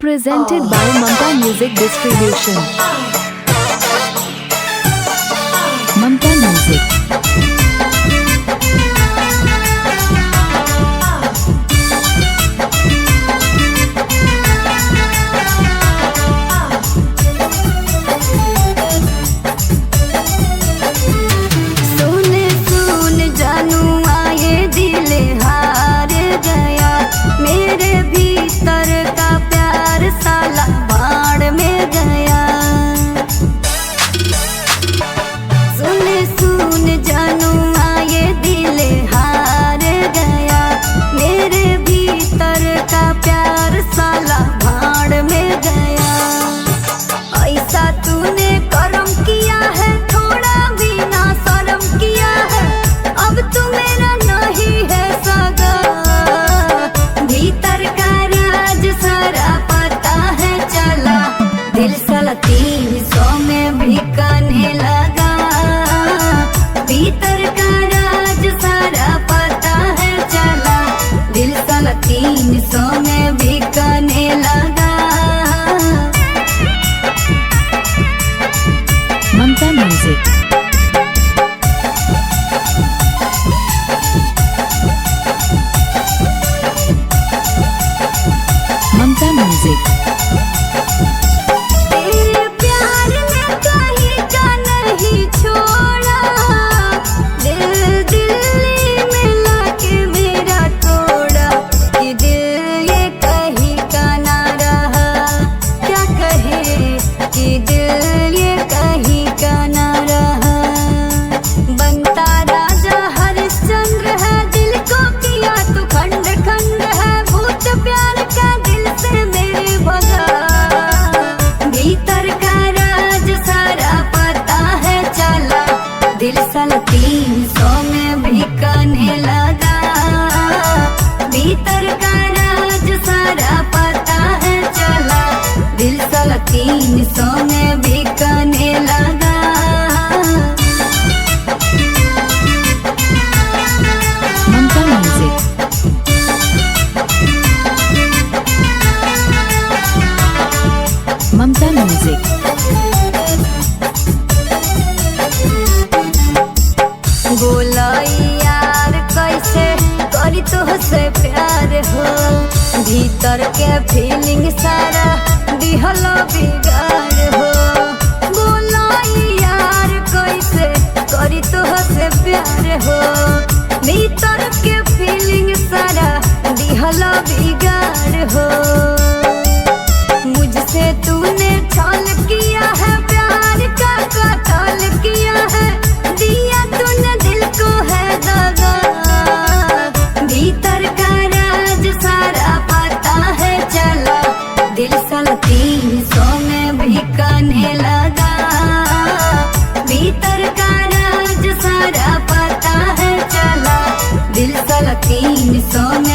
Presented by Mamta Music Distribution. Mamta Music. Mamta Music. Mamta Music. दिल साला 300 में बिकने लगा, भीतर का राज सारा पता है चला, दिल साला 300 में बिकने लगा। Mamta Music. Mamta Music. बोलाई यार कैसे करी तुझसे प्यार हो, भीतर के फीलिंग सारा दिहलो बिगाड़ हो। बोलाई यार कैसे करी तुझसे प्यार हो, भीतर के फीलिंग सारा दिहलो बिगाड़ हो। मुझसे तूने छल किया है, प्यार का कत्ल किया है, दिया तूने दिल को है दगा, भीतर का राज सारा पता है चला, दिल साला 300 में बिकने लगा, भीतर का राज सारा पता है चला, दिल साला 300 में